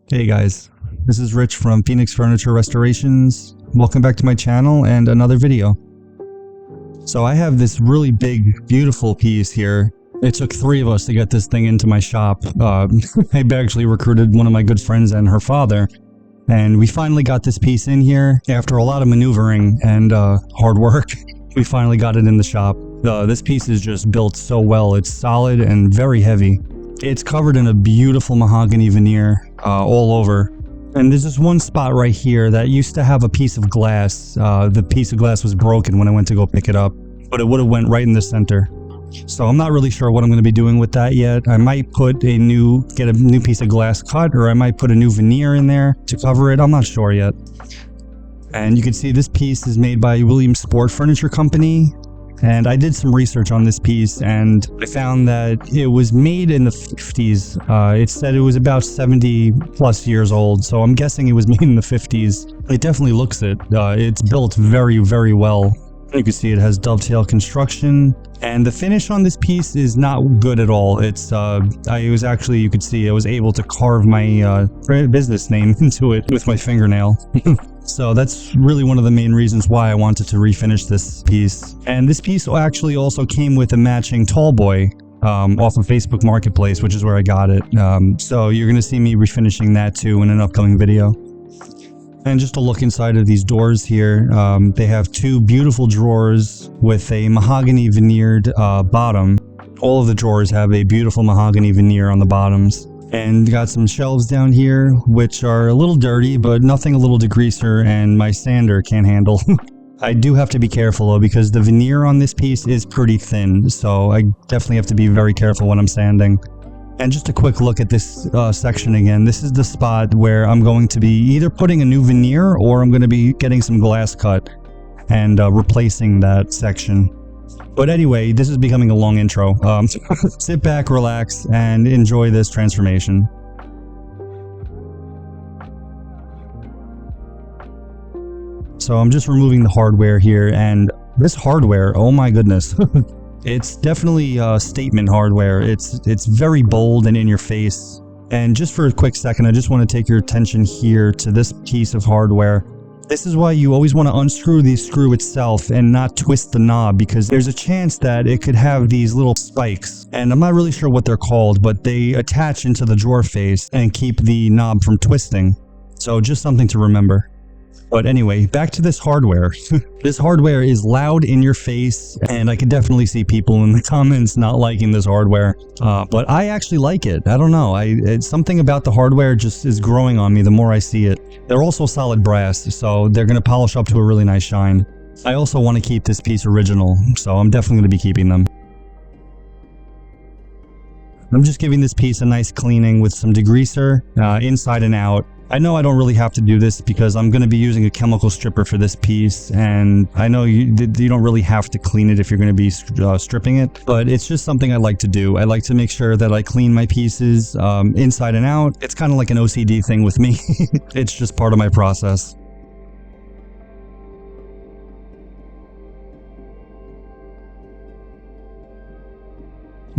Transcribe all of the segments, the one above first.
Hey guys, this is Rich from Phoenixfurniturerestorations. Welcome back to my channel and another video. So I have this really big, beautiful piece here. It took 3 of us to get this thing into my shop. I actually recruited one of my good friends and her father, and we finally got this piece in here after a lot of maneuvering and hard work. We finally got it in the shop. This piece is just built so well. It's solid and very heavy. It's covered in a beautiful mahogany veneer all over. And there's this one spot right here that used to have a piece of glass. The piece of glass was broken when I went to go pick it up, but it would have went right in the center. So I'm not really sure what I'm going to be doing with that yet. I might get a new piece of glass cut, or I might put a new veneer in there to cover it. I'm not sure yet. And you can see this piece is made by Williams Sport Furniture Company. And I did some research on this piece, and I found that it was made in the 50s. It said it was about 70 plus years old, so I'm guessing it was made in the 50s. It definitely looks it. It's built very, very well. You can see it has dovetail construction, and the finish on this piece is not good at all. You could see I was able to carve my business name into it with my fingernail. So that's really one of the main reasons why I wanted to refinish this piece. And this piece actually also came with a matching tall boy off of Facebook Marketplace, which is where I got it. So you're going to see me refinishing that too in an upcoming video. And just to look inside of these doors here, they have 2 beautiful drawers with a mahogany veneered bottom. All of the drawers have a beautiful mahogany veneer on the bottoms. And got some shelves down here, which are a little dirty, but nothing a little degreaser and my sander can't handle. I do have to be careful though, because the veneer on this piece is pretty thin, so I definitely have to be very careful when I'm sanding. And just a quick look at this section again. This is the spot where I'm going to be either putting a new veneer or I'm going to be getting some glass cut and replacing that section. But anyway, this is becoming a long intro. Sit back, relax, and enjoy this transformation. So I'm just removing the hardware here, and this hardware, oh my goodness. It's definitely statement hardware. It's very bold and in your face. And just for a quick second, I just want to take your attention here to this piece of hardware. This is why you always want to unscrew the screw itself and not twist the knob, because there's a chance that it could have these little spikes. And I'm not really sure what they're called, but they attach into the drawer face and keep the knob from twisting. So just something to remember. But anyway, back to this hardware. This hardware is loud in your face, and I could definitely see people in the comments not liking this hardware. But I actually like it. I don't know. It's something about the hardware just is growing on me the more I see it. They're also solid brass, so they're going to polish up to a really nice shine. I also want to keep this piece original, so I'm definitely going to be keeping them. I'm just giving this piece a nice cleaning with some degreaser inside and out. I know I don't really have to do this because I'm going to be using a chemical stripper for this piece, and I know you don't really have to clean it if you're going to be stripping it, but it's just something I like to do. I like to make sure that I clean my pieces inside and out. It's kind of like an OCD thing with me. It's just part of my process.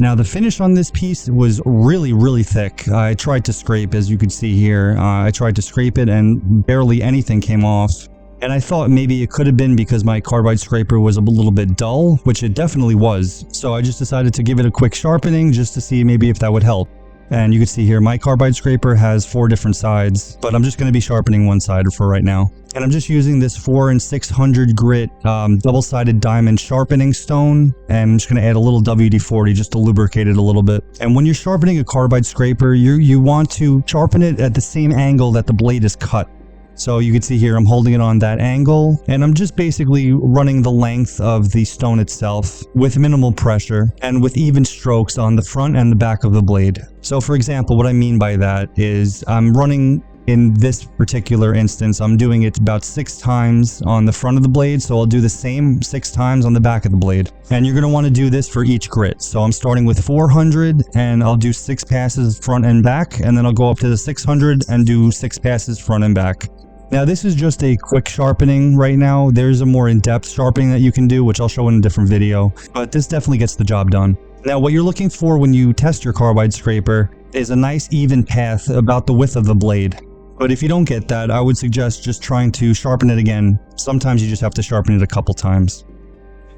Now the finish on this piece was really, really thick. I tried to scrape, as you can see here. I tried to scrape it and barely anything came off. And I thought maybe it could have been because my carbide scraper was a little bit dull, which it definitely was. So I just decided to give it a quick sharpening just to see maybe if that would help. And you can see here, my carbide scraper has 4 different sides, but I'm just going to be sharpening one side for right now. And I'm just using this 4 and 600 grit double-sided diamond sharpening stone, and I'm just going to add a little WD-40 just to lubricate it a little bit. And when you're sharpening a carbide scraper, you want to sharpen it at the same angle that the blade is cut. So you can see here, I'm holding it on that angle, and I'm just basically running the length of the stone itself with minimal pressure and with even strokes on the front and the back of the blade. So for example, what I mean by that is I'm running, in this particular instance, I'm doing it about 6 times on the front of the blade, so I'll do the same 6 times on the back of the blade. And you're going to want to do this for each grit. So I'm starting with 400, and I'll do 6 passes front and back, and then I'll go up to the 600 and do 6 passes front and back. Now this is just a quick sharpening right now. There's a more in-depth sharpening that you can do, which I'll show in a different video, but this definitely gets the job done. Now what you're looking for when you test your carbide scraper is a nice even path about the width of the blade. But if you don't get that, I would suggest just trying to sharpen it again. Sometimes you just have to sharpen it a couple times.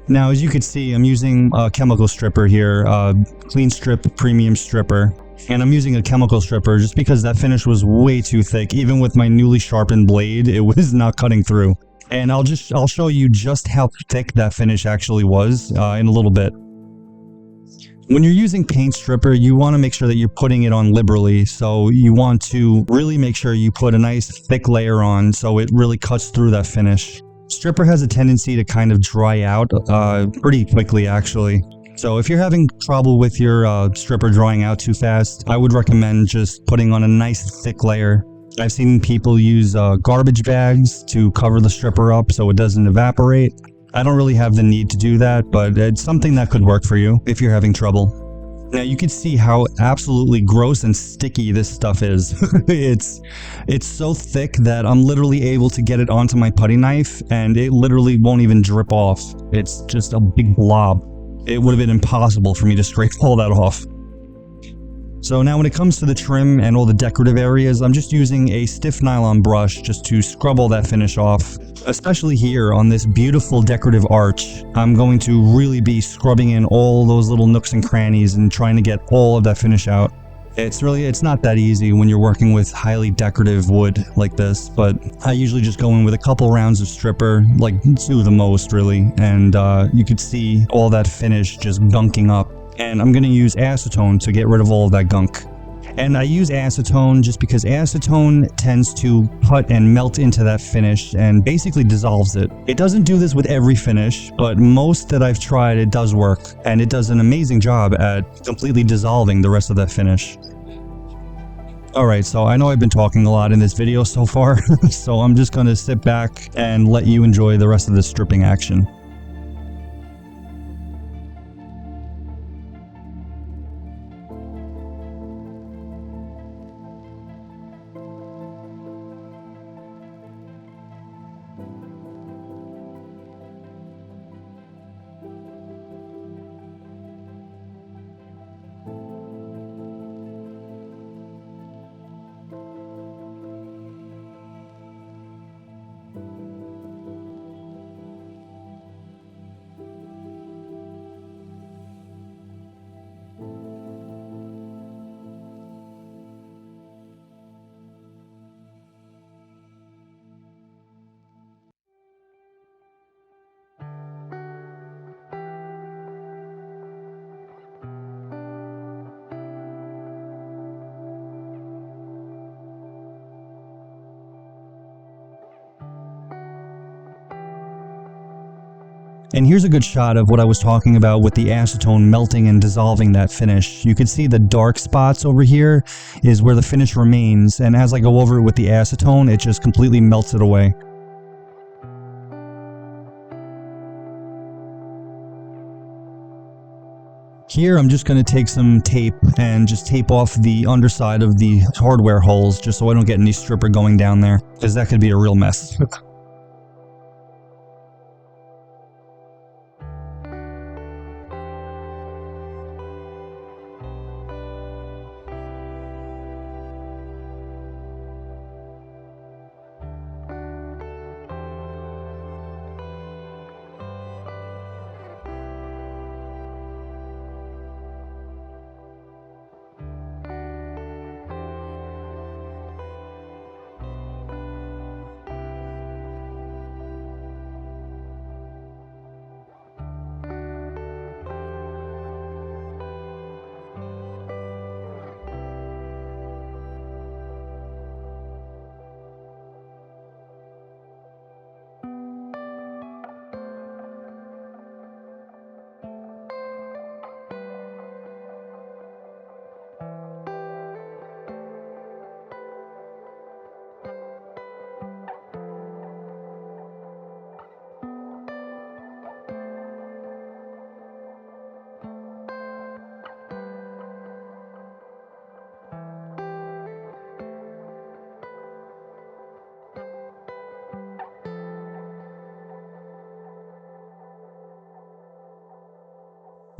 Now, as you can see, I'm using a chemical stripper here, Clean Strip Premium Stripper. And I'm using a chemical stripper just because that finish was way too thick. Even with my newly sharpened blade, it was not cutting through. And I'll show you just how thick that finish actually was in a little bit. When you're using paint stripper, you want to make sure that you're putting it on liberally. So you want to really make sure you put a nice thick layer on so it really cuts through that finish. Stripper has a tendency to kind of dry out pretty quickly, actually. So if you're having trouble with your stripper drying out too fast, I would recommend just putting on a nice thick layer. I've seen people use garbage bags to cover the stripper up so it doesn't evaporate. I don't really have the need to do that, but it's something that could work for you if you're having trouble. Now you can see how absolutely gross and sticky this stuff is. It's so thick that I'm literally able to get it onto my putty knife and it literally won't even drip off. It's just a big blob. It would have been impossible for me to scrape all that off. So now when it comes to the trim and all the decorative areas, I'm just using a stiff nylon brush just to scrub all that finish off. Especially here on this beautiful decorative arch, I'm going to really be scrubbing in all those little nooks and crannies and trying to get all of that finish out. It's not that easy when you're working with highly decorative wood like this, but I usually just go in with a couple rounds of stripper, like 2 the most really, and you could see all that finish just gunking up. And I'm going to use acetone to get rid of all of that gunk. And I use acetone just because acetone tends to cut and melt into that finish and basically dissolves it. It doesn't do this with every finish, but most that I've tried, it does work. And it does an amazing job at completely dissolving the rest of that finish. Alright, so I know I've been talking a lot in this video so far, so I'm just going to sit back and let you enjoy the rest of the stripping action. And here's a good shot of what I was talking about with the acetone melting and dissolving that finish. You can see the dark spots over here is where the finish remains, and as I go over it with the acetone, it just completely melts it away. Here I'm just going to take some tape and just tape off the underside of the hardware holes just so I don't get any stripper going down there, because that could be a real mess.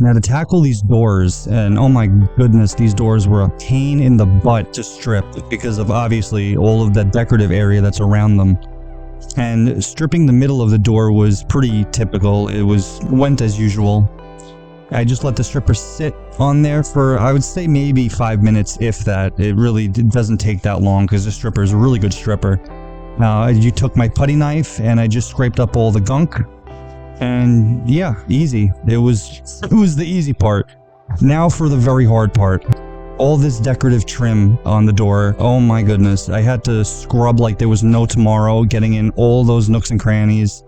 Now to tackle these doors, and oh my goodness, these doors were a pain in the butt to strip because of obviously all of that decorative area that's around them. And stripping the middle of the door was pretty typical. It went as usual. I just let the stripper sit on there for, I would say, maybe 5 minutes, if that. It really doesn't take that long because the stripper is a really good stripper. You took my putty knife and I just scraped up all the gunk. And yeah, easy. It was the easy part. Now for the very hard part. All this decorative trim on the door. Oh my goodness. I had to scrub like there was no tomorrow, getting in all those nooks and crannies.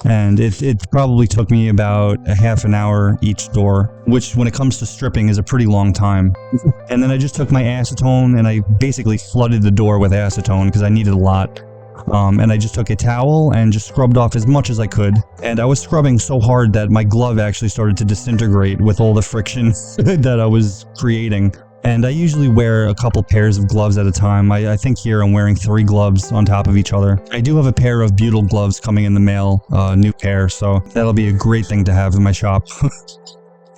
And it probably took me about a half an hour each door, which when it comes to stripping is a pretty long time. And then I just took my acetone and I basically flooded the door with acetone because I needed a lot. And I just took a towel and just scrubbed off as much as I could. And I was scrubbing so hard that my glove actually started to disintegrate with all the friction that I was creating. And I usually wear a couple pairs of gloves at a time. I think here I'm wearing 3 gloves on top of each other. I do have a pair of butyl gloves coming in the mail, new pair, so that'll be a great thing to have in my shop.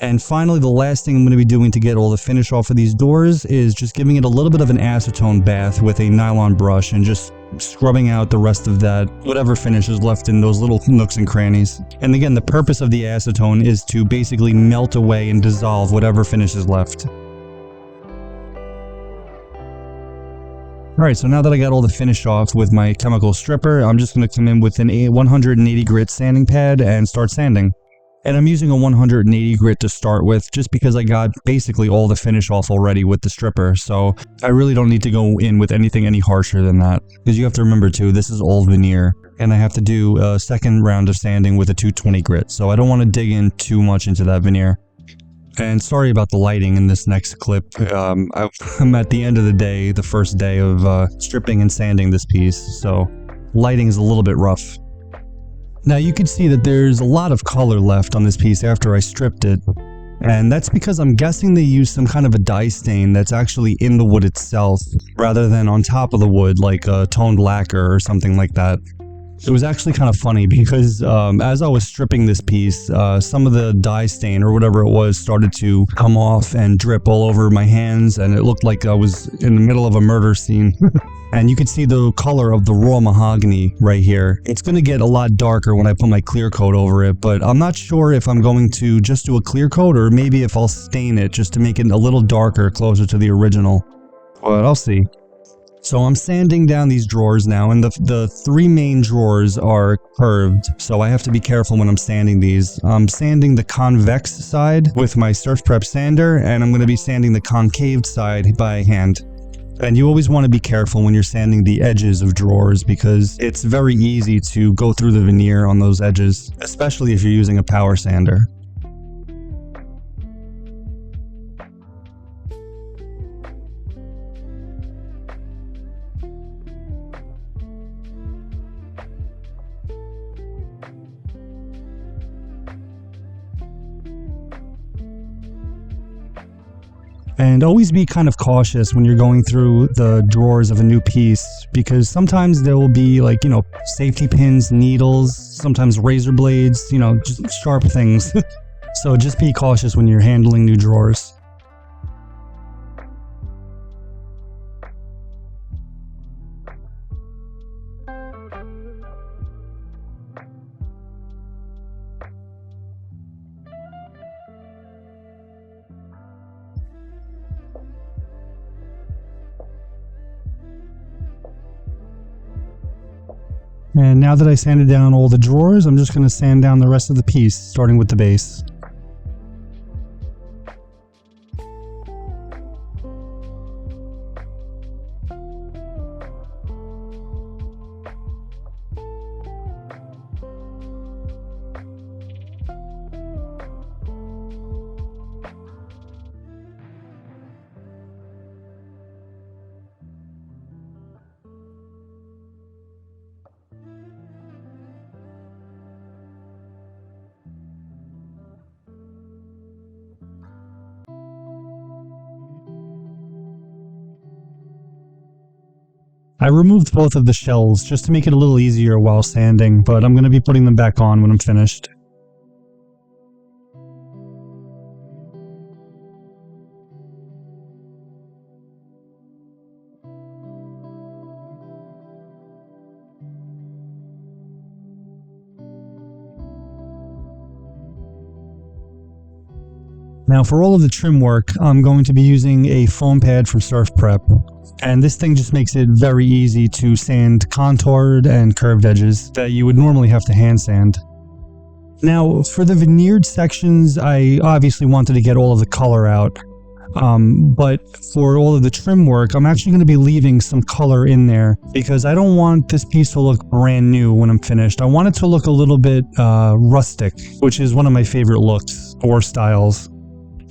And finally, the last thing I'm going to be doing to get all the finish off of these doors is just giving it a little bit of an acetone bath with a nylon brush and just scrubbing out the rest of that, whatever finish is left in those little nooks and crannies. And again, the purpose of the acetone is to basically melt away and dissolve whatever finish is left. Alright, so now that I got all the finish off with my chemical stripper, I'm just going to come in with an 180 grit sanding pad and start sanding. And I'm using a 180 grit to start with just because I got basically all the finish off already with the stripper, so I really don't need to go in with anything any harsher than that. Because you have to remember too, this is all veneer, and I have to do a second round of sanding with a 220 grit, so I don't want to dig in too much into that veneer. And sorry about the lighting in this next clip. I'm at the end of the day, the first day of stripping and sanding this piece, so lighting is a little bit rough. Now you can see that there's a lot of color left on this piece after I stripped it, and that's because I'm guessing they used some kind of a dye stain that's actually in the wood itself rather than on top of the wood like a toned lacquer or something like that. It was actually kind of funny because as I was stripping this piece, some of the dye stain or whatever it was started to come off and drip all over my hands, and it looked like I was in the middle of a murder scene. And you can see the color of the raw mahogany right here. It's going to get a lot darker when I put my clear coat over it, but I'm not sure if I'm going to just do a clear coat or maybe if I'll stain it just to make it a little darker, closer to the original. But I'll see. So I'm sanding down these drawers now, and the 3 main drawers are curved, so I have to be careful when I'm sanding these. I'm sanding the convex side with my Surf Prep sander, and I'm going to be sanding the concave side by hand. And you always want to be careful when you're sanding the edges of drawers because it's very easy to go through the veneer on those edges, especially if you're using a power sander. And always be kind of cautious when you're going through the drawers of a new piece because sometimes there will be like, safety pins, needles, sometimes razor blades, just sharp things. So just be cautious when you're handling new drawers. And now that I sanded down all the drawers, I'm just going to sand down the rest of the piece, starting with the base. I removed both of the shells just to make it a little easier while sanding, but I'm going to be putting them back on when I'm finished. Now for all of the trim work, I'm going to be using a foam pad from Surf Prep. And this thing just makes it very easy to sand contoured and curved edges that you would normally have to hand sand. Now for the veneered sections, I obviously wanted to get all of the color out. But for all of the trim work, I'm actually going to be leaving some color in there because I don't want this piece to look brand new when I'm finished. I want it to look a little bit rustic, which is one of my favorite looks or styles.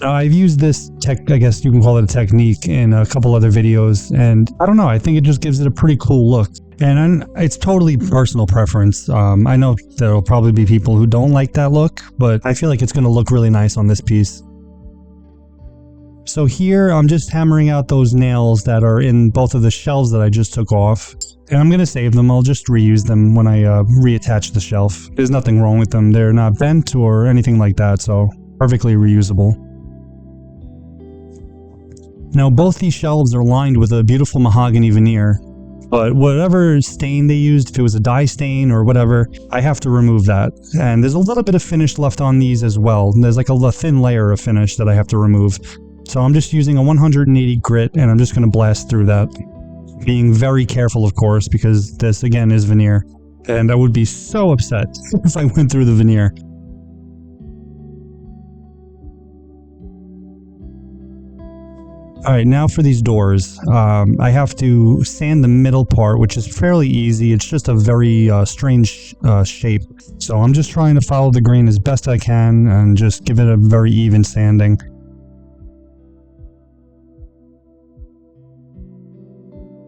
I've used this I guess you can call it a technique in a couple other videos, and I don't know, I think it just gives it a pretty cool look. And it's totally personal preference. I know there'll probably be people who don't like that look, but I feel like it's going to look really nice on this piece. So here I'm just hammering out those nails that are in both of the shelves that I just took off. And I'm going to save them. I'll just reuse them when I reattach the shelf. There's nothing wrong with them. They're not bent or anything like that, so perfectly reusable. Now both these shelves are lined with a beautiful mahogany veneer, but whatever stain they used, if it was a dye stain or whatever, I have to remove that. And there's a little bit of finish left on these as well. There's like a thin layer of finish that I have to remove. So I'm just using a 180 grit and I'm just going to blast through that. Being very careful, of course, because this again is veneer. And I would be so upset if I went through the veneer. Alright, now for these doors. I have to sand the middle part, which is fairly easy. It's just a very strange shape. So I'm just trying to follow the grain as best I can and just give it a very even sanding.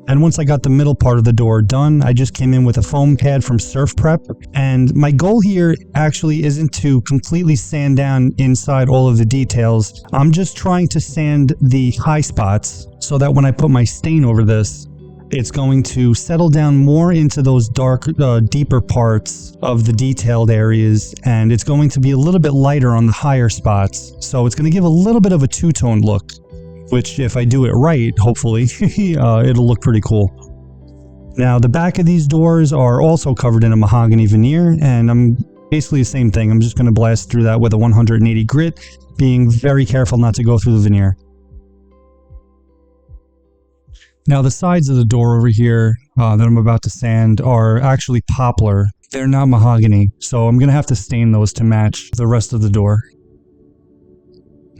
And once I got the middle part of the door done, I just came in with a foam pad from Surf Prep. And my goal here actually isn't to completely sand down inside all of the details. I'm just trying to sand the high spots so that when I put my stain over this, it's going to settle down more into those dark, deeper parts of the detailed areas. And it's going to be a little bit lighter on the higher spots. So it's going to give a little bit of a two-tone look, which if I do it right, hopefully, it'll look pretty cool. Now the back of these doors are also covered in a mahogany veneer, and I'm basically the same thing. I'm just going to blast through that with a 180 grit, being very careful not to go through the veneer. Now the sides of the door over here that I'm about to sand are actually poplar. They're not mahogany, so I'm going to have to stain those to match the rest of the door.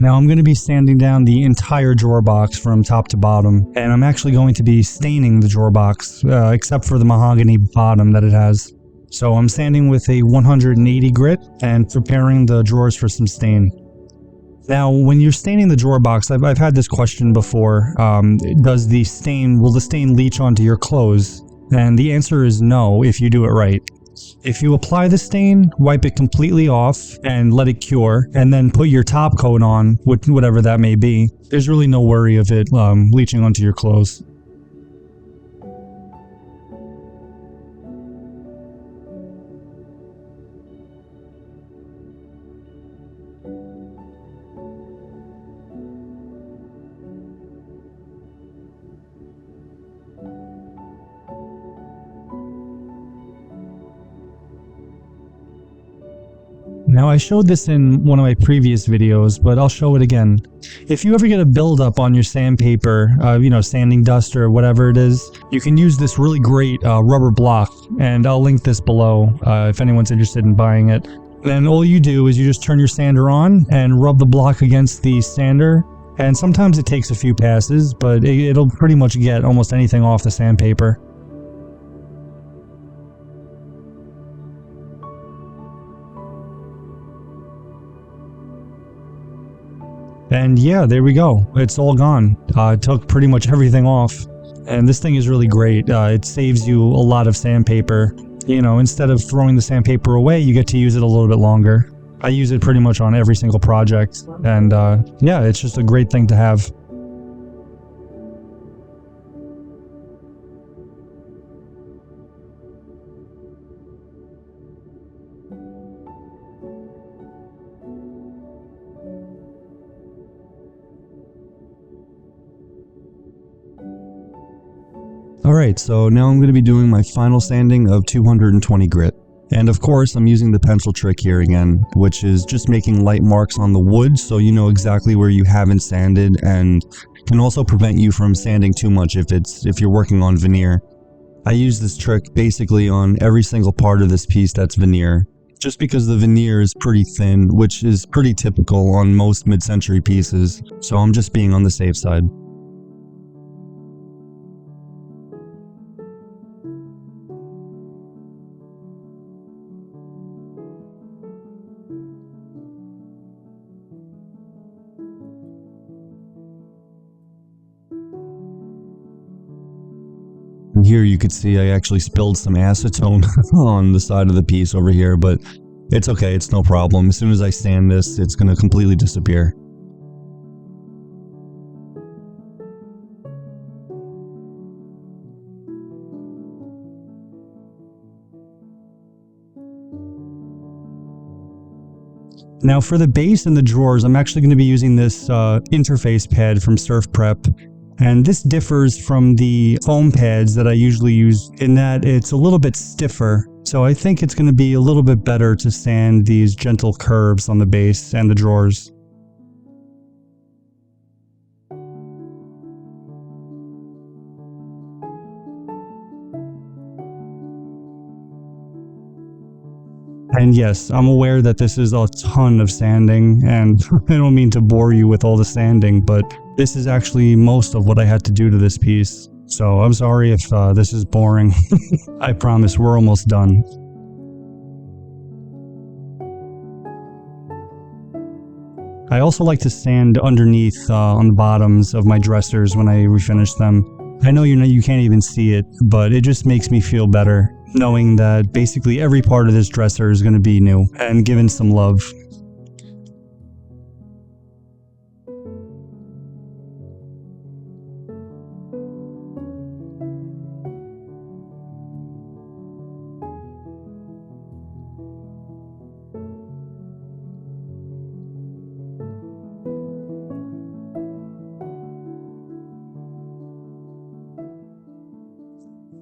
Now I'm going to be sanding down the entire drawer box from top to bottom, and I'm actually going to be staining the drawer box, except for the mahogany bottom that it has. So I'm sanding with a 180 grit and preparing the drawers for some stain. Now when you're staining the drawer box, I've had this question before, will the stain leach onto your clothes? And the answer is no if you do it right. If you apply the stain, wipe it completely off and let it cure, and then put your top coat on, whatever that may be. There's really no worry of it leaching onto your clothes. Now I showed this in one of my previous videos, but I'll show it again. If you ever get a buildup on your sandpaper, sanding dust or whatever it is, you can use this really great rubber block, and I'll link this below if anyone's interested in buying it. Then all you do is you just turn your sander on and rub the block against the sander, and sometimes it takes a few passes, but it'll pretty much get almost anything off the sandpaper. And yeah, there we go. It's all gone. It took pretty much everything off. And this thing is really great. It saves you a lot of sandpaper. Instead of throwing the sandpaper away, you get to use it a little bit longer. I use it pretty much on every single project. And yeah, it's just a great thing to have. Alright, so now I'm going to be doing my final sanding of 220 grit. And of course, I'm using the pencil trick here again, which is just making light marks on the wood so you know exactly where you haven't sanded, and can also prevent you from sanding too much if you're working on veneer. I use this trick basically on every single part of this piece that's veneer, just because the veneer is pretty thin, which is pretty typical on most mid-century pieces, so I'm just being on the safe side. And here you could see I actually spilled some acetone on the side of the piece over here, but it's okay, it's no problem. As soon as I sand this, it's going to completely disappear. Now for the base and the drawers, I'm actually going to be using this interface pad from Surf Prep. And this differs from the foam pads that I usually use in that it's a little bit stiffer. So I think it's going to be a little bit better to sand these gentle curves on the base and the drawers. And yes, I'm aware that this is a ton of sanding, and I don't mean to bore you with all the sanding, but this is actually most of what I had to do to this piece. So I'm sorry if this is boring. I promise we're almost done. I also like to sand underneath on the bottoms of my dressers when I refinish them. I know you can't even see it, but it just makes me feel better knowing that basically every part of this dresser is going to be new and given some love.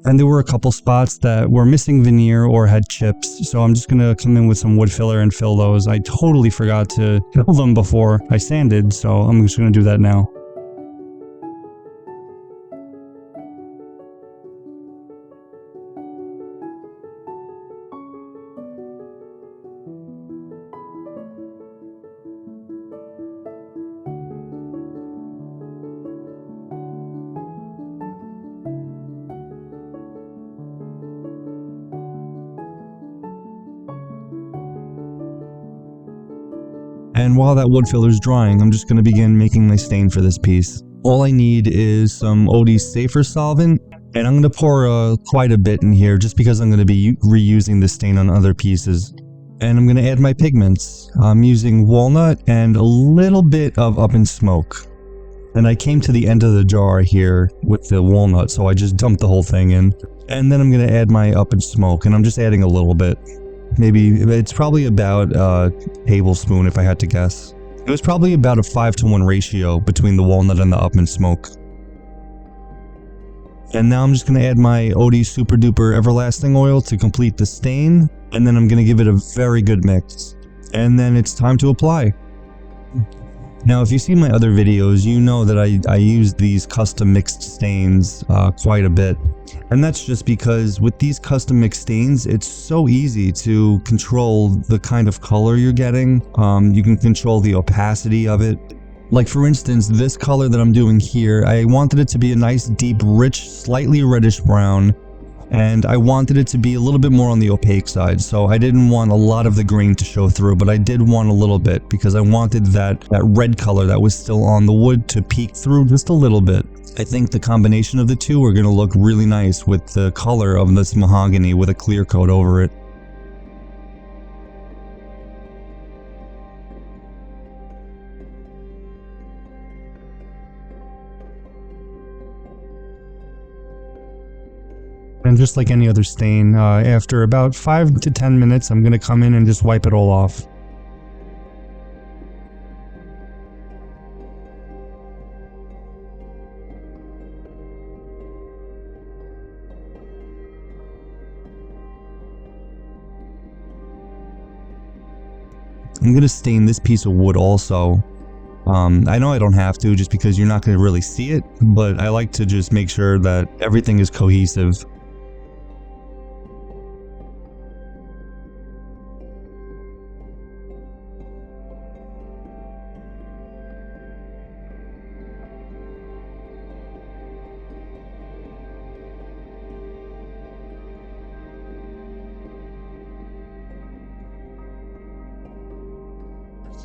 And there were a couple spots that were missing veneer or had chips, so I'm just going to come in with some wood filler and fill those. I totally forgot to fill them before I sanded, so I'm just going to do that now. And while that wood filler is drying, I'm just going to begin making my stain for this piece. All I need is some OD Safer solvent, and I'm going to pour quite a bit in here just because I'm going to be reusing this stain on other pieces. And I'm going to add my pigments. I'm using walnut and a little bit of Up in Smoke. And I came to the end of the jar here with the walnut, so I just dumped the whole thing in. And then I'm going to add my Up in Smoke, and I'm just adding a little bit. Maybe it's probably about a tablespoon if I had to guess. It was probably about a 5-to-1 ratio between the walnut and the Up in Smoke. And now I'm just going to add my OD Super Duper Everlasting Oil to complete the stain, and then I'm going to give it a very good mix. And then it's time to apply. Now, if you see my other videos, you know that I use these custom mixed stains quite a bit. And that's just because with these custom mixed stains, it's so easy to control the kind of color you're getting. You can control the opacity of it. Like for instance, this color that I'm doing here, I wanted it to be a nice, deep, rich, slightly reddish brown. And I wanted it to be a little bit more on the opaque side, so I didn't want a lot of the green to show through, but I did want a little bit because I wanted that red color that was still on the wood to peek through just a little bit. I think the combination of the two are going to look really nice with the color of this mahogany with a clear coat over it. And just like any other stain, after about 5 to 10 minutes, I'm going to come in and just wipe it all off. I'm going to stain this piece of wood also. I know I don't have to just because you're not going to really see it, but I like to just make sure that everything is cohesive.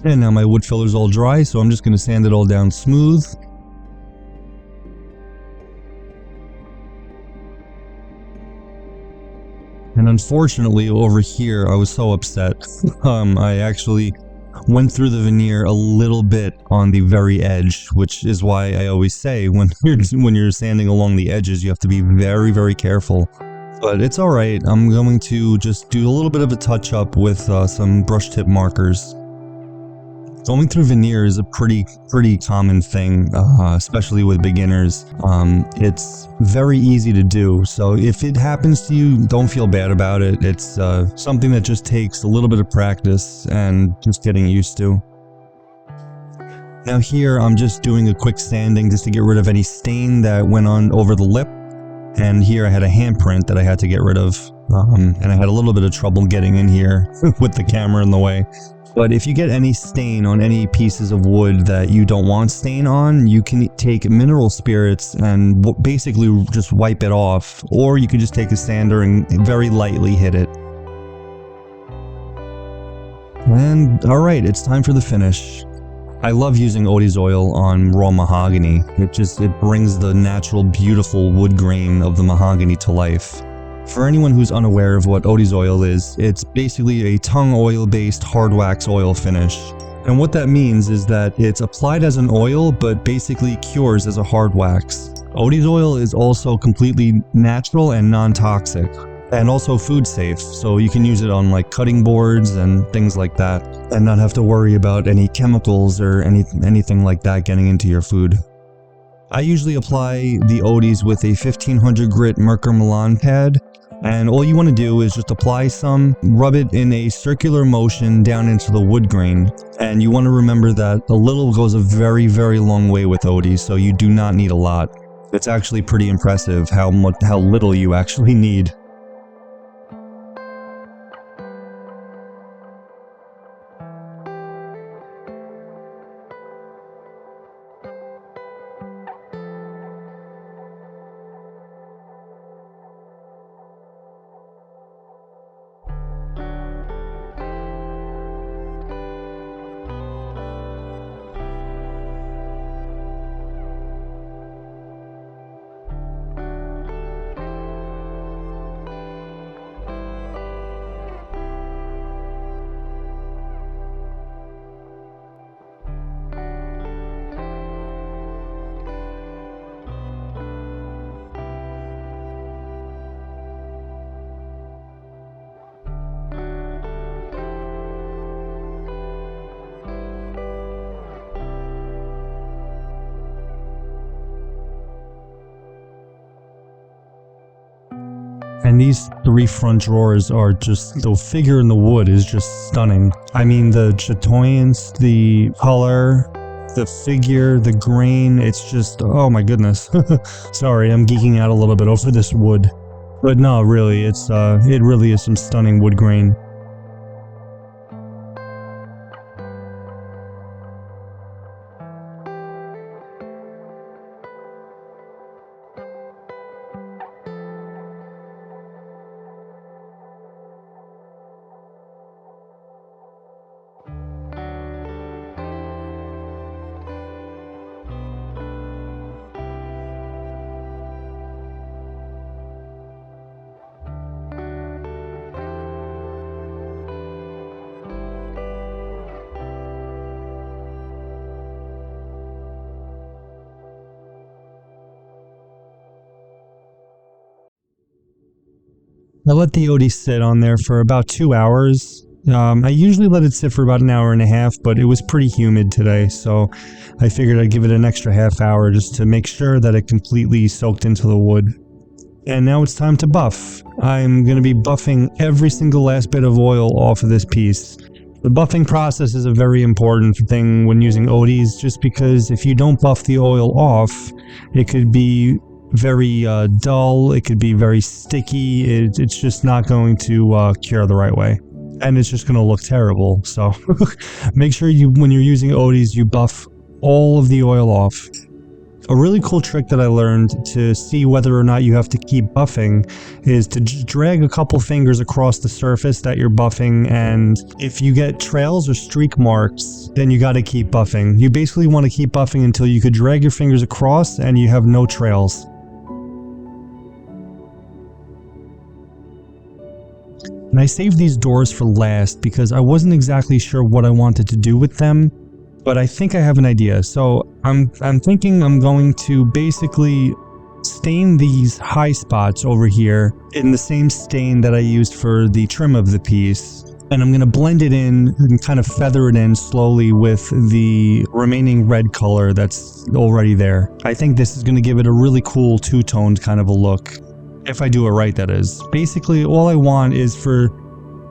And now my wood filler's all dry, so I'm just going to sand it all down smooth. And unfortunately over here I was so upset. I actually went through the veneer a little bit on the very edge, which is why I always say when you're sanding along the edges you have to be very, very careful. But it's alright, I'm going to just do a little bit of a touch up with some brush tip markers. Going through veneer is a pretty common thing, especially with beginners. It's very easy to do, so if it happens to you, don't feel bad about it. It's something that just takes a little bit of practice and just getting used to. Now here I'm just doing a quick sanding just to get rid of any stain that went on over the lip. And here I had a handprint that I had to get rid of, and I had a little bit of trouble getting in here with the camera in the way. But if you get any stain on any pieces of wood that you don't want stain on, you can take mineral spirits and basically just wipe it off, or you could just take a sander and very lightly hit it. And alright, it's time for the finish. I love using Odie's oil on raw mahogany. It brings the natural, beautiful wood grain of the mahogany to life. For anyone who's unaware of what Odie's oil is, it's basically a tongue oil based hard wax oil finish. And what that means is that it's applied as an oil but basically cures as a hard wax. Odie's oil is also completely natural and non-toxic, and also food safe, so you can use it on like cutting boards and things like that, and not have to worry about any chemicals or anything like that getting into your food. I usually apply the Odie's with a 1500 grit Merkur Milan pad, and all you want to do is just apply some, rub it in a circular motion down into the wood grain, and you want to remember that a little goes a very, very long way with Odie's, so you do not need a lot. It's actually pretty impressive how little you actually need. And these three front drawers are just, the figure in the wood is just stunning. I mean, the chatoyance, the color, the figure, the grain, it's just, oh my goodness. Sorry, I'm geeking out a little bit over this wood. But no, really, it really is some stunning wood grain. I let the Odie sit on there for about 2 hours. I usually let it sit for about an hour and a half, but it was pretty humid today, so I figured I'd give it an extra half hour just to make sure that it completely soaked into the wood. And now it's time to buff. I'm going to be buffing every single last bit of oil off of this piece. The buffing process is a very important thing when using Odis, just because if you don't buff the oil off, it could be very dull, it could be very sticky, it's just not going to cure the right way. And it's just going to look terrible. So make sure when you're using Odis, you buff all of the oil off. A really cool trick that I learned to see whether or not you have to keep buffing is to just drag a couple fingers across the surface that you're buffing, and if you get trails or streak marks, then you got to keep buffing. You basically want to keep buffing until you could drag your fingers across and you have no trails. And I saved these doors for last because I wasn't exactly sure what I wanted to do with them, but I think I have an idea. So I'm thinking I'm going to basically stain these high spots over here in the same stain that I used for the trim of the piece. And I'm going to blend it in and kind of feather it in slowly with the remaining red color that's already there. I think this is going to give it a really cool two-toned kind of a look. If I do it right, that is. Basically, all I want is for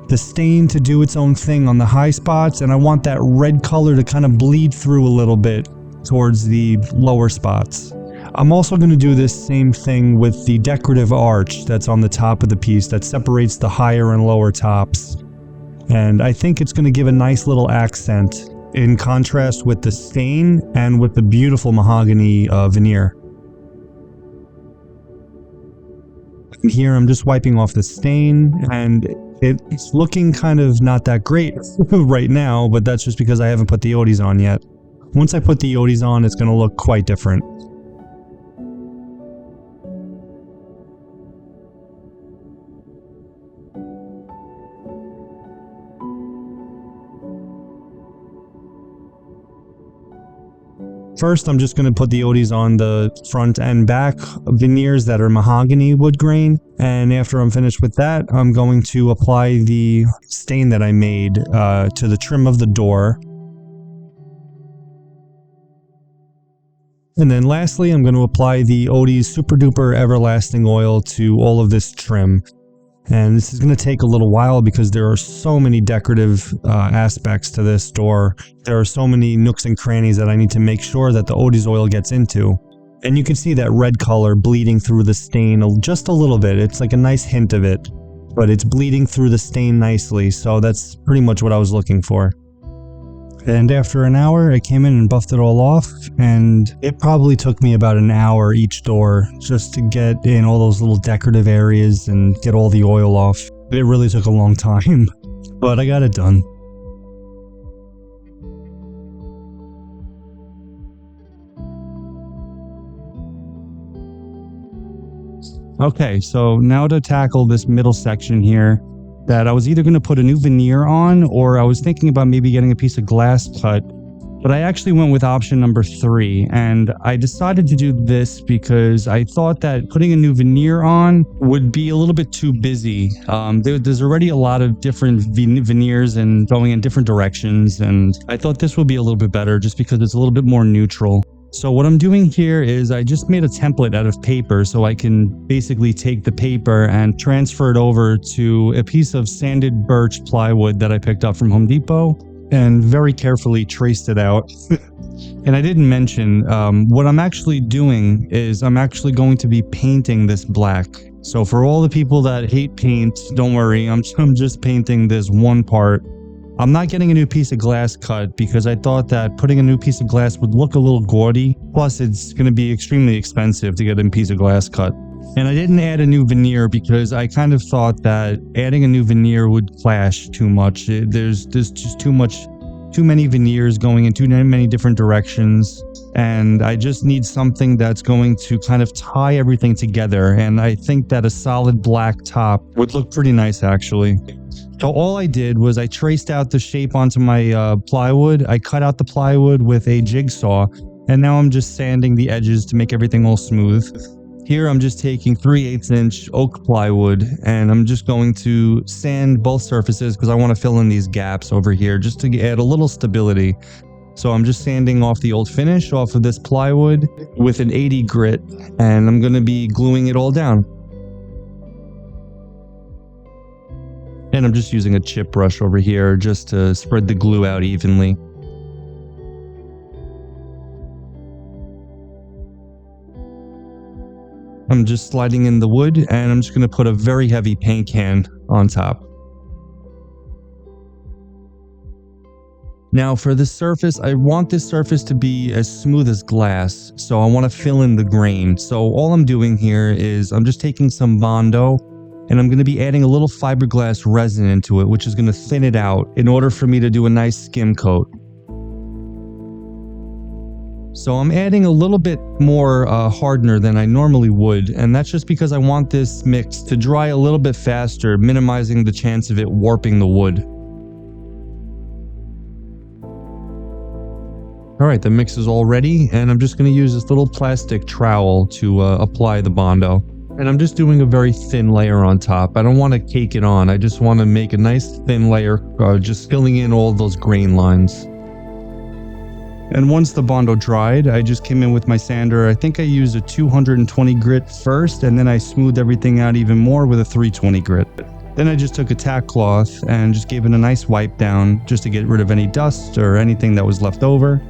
the stain to do its own thing on the high spots, and I want that red color to kind of bleed through a little bit towards the lower spots. I'm also going to do this same thing with the decorative arch that's on the top of the piece that separates the higher and lower tops. And I think it's going to give a nice little accent in contrast with the stain and with the beautiful mahogany veneer. And here I'm just wiping off the stain, and it's looking kind of not that great right now, but that's just because I haven't put the Odis on yet. Once I put the Odis on, it's going to look quite different. First, I'm just going to put the Odis on the front and back veneers that are mahogany wood grain. And after I'm finished with that, I'm going to apply the stain that I made to the trim of the door. And then lastly, I'm going to apply the Odis Super Duper Everlasting Oil to all of this trim. And this is going to take a little while because there are so many decorative aspects to this door. There are so many nooks and crannies that I need to make sure that the Odis oil gets into. And you can see that red color bleeding through the stain just a little bit. It's like a nice hint of it, but it's bleeding through the stain nicely. So that's pretty much what I was looking for. And after an hour, I came in and buffed it all off, and it probably took me about an hour each door just to get in all those little decorative areas and get all the oil off. It really took a long time, but I got it done. Okay, so now to tackle this middle section here, that I was either going to put a new veneer on, or I was thinking about maybe getting a piece of glass cut, but I actually went with option number 3, and I decided to do this because I thought that putting a new veneer on would be a little bit too busy. There's already a lot of different veneers and going in different directions, and I thought this would be a little bit better just because it's a little bit more neutral. So what I'm doing here is I just made a template out of paper so I can basically take the paper and transfer it over to a piece of sanded birch plywood that I picked up from Home Depot and very carefully traced it out. And I didn't mention, what I'm actually doing is I'm actually going to be painting this black. So for all the people that hate paint, don't worry, I'm just painting this one part. I'm not getting a new piece of glass cut because I thought that putting a new piece of glass would look a little gaudy. Plus, it's going to be extremely expensive to get a piece of glass cut. And I didn't add a new veneer because I kind of thought that adding a new veneer would clash too much. There's just too many veneers going in too many different directions. And I just need something that's going to kind of tie everything together. And I think that a solid black top would look pretty nice, actually. So all I did was I traced out the shape onto my plywood. I cut out the plywood with a jigsaw, and now I'm just sanding the edges to make everything all smooth. Here I'm just taking 3/8" oak plywood, and I'm just going to sand both surfaces because I want to fill in these gaps over here just to add a little stability. So I'm just sanding off the old finish off of this plywood with an 80 grit, and I'm going to be gluing it all down. And I'm just using a chip brush over here just to spread the glue out evenly. I'm just sliding in the wood, and I'm just going to put a very heavy paint can on top. Now for this surface, I want this surface to be as smooth as glass, so I want to fill in the grain. So all I'm doing here is I'm just taking some Bondo, and I'm going to be adding a little fiberglass resin into it, which is going to thin it out in order for me to do a nice skim coat. So I'm adding a little bit more hardener than I normally would, and that's just because I want this mix to dry a little bit faster, minimizing the chance of it warping the wood. Alright, the mix is all ready, and I'm just going to use this little plastic trowel to apply the Bondo. And I'm just doing a very thin layer on top. I don't want to cake it on, I just want to make a nice thin layer, just filling in all those grain lines. And once the Bondo dried, I just came in with my sander. I think I used a 220 grit first, and then I smoothed everything out even more with a 320 grit. Then I just took a tack cloth and just gave it a nice wipe down just to get rid of any dust or anything that was left over.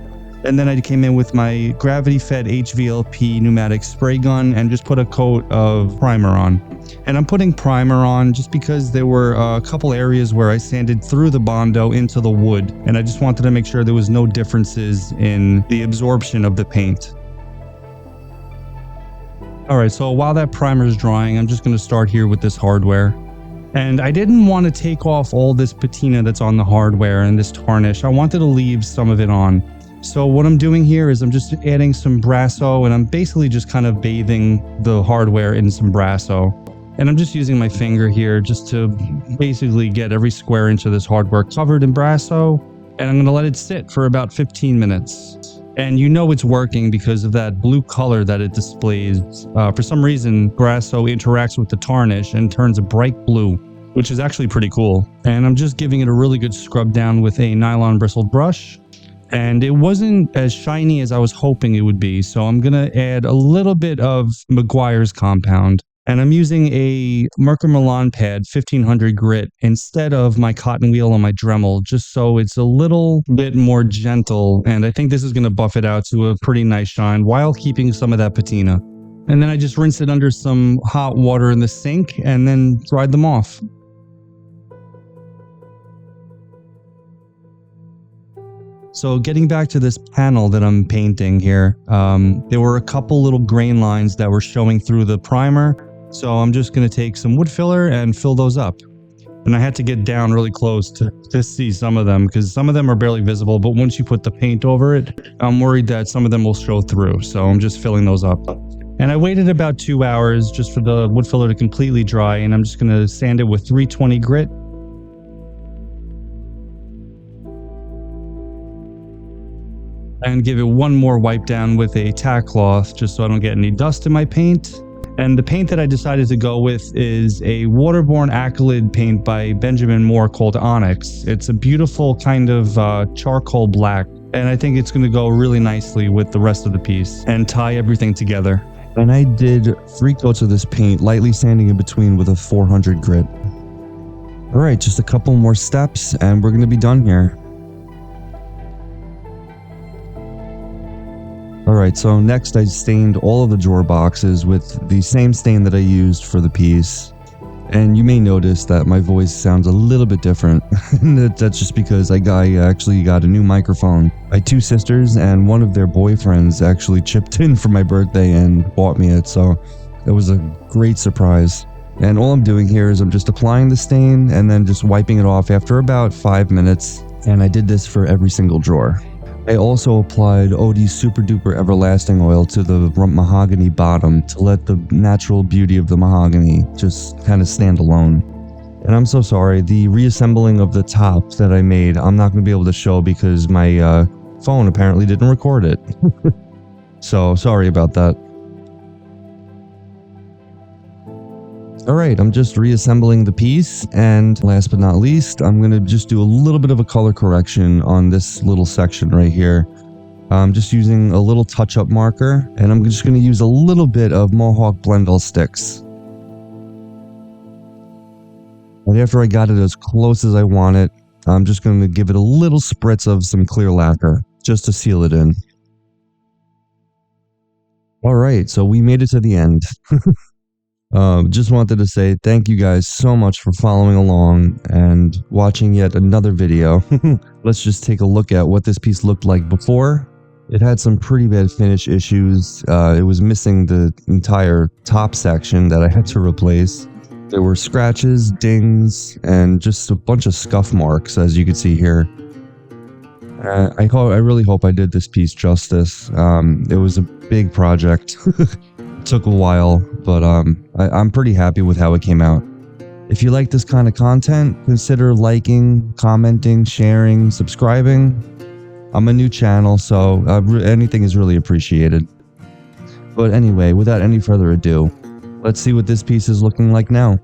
And then I came in with my gravity-fed HVLP pneumatic spray gun and just put a coat of primer on. And I'm putting primer on just because there were a couple areas where I sanded through the Bondo into the wood, and I just wanted to make sure there was no differences in the absorption of the paint. Alright, so while that primer is drying, I'm just going to start here with this hardware. And I didn't want to take off all this patina that's on the hardware and this tarnish. I wanted to leave some of it on. So what I'm doing here is I'm just adding some Brasso, and I'm basically just kind of bathing the hardware in some Brasso. And I'm just using my finger here just to basically get every square inch of this hardware covered in Brasso. And I'm going to let it sit for about 15 minutes. And you know it's working because of that blue color that it displays. For some reason, Brasso interacts with the tarnish and turns a bright blue, which is actually pretty cool. And I'm just giving it a really good scrub down with a nylon bristled brush. And it wasn't as shiny as I was hoping it would be, so I'm going to add a little bit of Meguiar's compound. And I'm using a Milan pad 1500 grit instead of my cotton wheel on my Dremel, just so it's a little bit more gentle, and I think this is going to buff it out to a pretty nice shine while keeping some of that patina. And then I just rinse it under some hot water in the sink and then dried them off. So getting back to this panel that I'm painting here, there were a couple little grain lines that were showing through the primer. So I'm just going to take some wood filler and fill those up. And I had to get down really close to see some of them, because some of them are barely visible, but once you put the paint over it, I'm worried that some of them will show through. So I'm just filling those up. And I waited about 2 hours just for the wood filler to completely dry, and I'm just going to sand it with 320 grit. And give it one more wipe down with a tack cloth just so I don't get any dust in my paint. And the paint that I decided to go with is a waterborne acrylic paint by Benjamin Moore called Onyx. It's a beautiful kind of charcoal black, and I think it's going to go really nicely with the rest of the piece and tie everything together. And I did 3 coats of this paint, lightly sanding in between with a 400 grit. Alright, just a couple more steps and we're going to be done here. Alright, so next I stained all of the drawer boxes with the same stain that I used for the piece. And you may notice that my voice sounds a little bit different. That's just because I actually got a new microphone. My 2 sisters and one of their boyfriends actually chipped in for my birthday and bought me it, so it was a great surprise. And all I'm doing here is I'm just applying the stain and then just wiping it off after about 5 minutes. And I did this for every single drawer. I also applied OD's Super Duper Everlasting Oil to the mahogany bottom to let the natural beauty of the mahogany just kind of stand alone. And I'm so sorry, the reassembling of the top that I made, I'm not going to be able to show because my phone apparently didn't record it. So sorry about that. Alright, I'm just reassembling the piece, and last but not least, I'm going to just do a little bit of a color correction on this little section right here. I'm just using a little touch-up marker, and I'm just going to use a little bit of Mohawk Blendall sticks. And after I got it as close as I want it, I'm just going to give it a little spritz of some clear lacquer just to seal it in. All right, so we made it to the end. Just wanted to say thank you guys so much for following along and watching yet another video. Let's just take a look at what this piece looked like before. It had some pretty bad finish issues. It was missing the entire top section that I had to replace. There were scratches, dings, and just a bunch of scuff marks, as you can see here. I really hope I did this piece justice. It was a big project. It took a while, but I'm pretty happy with how it came out. If you like this kind of content, consider liking, commenting, sharing, subscribing. I'm a new channel, so anything is really appreciated. But anyway, without any further ado, let's see what this piece is looking like now.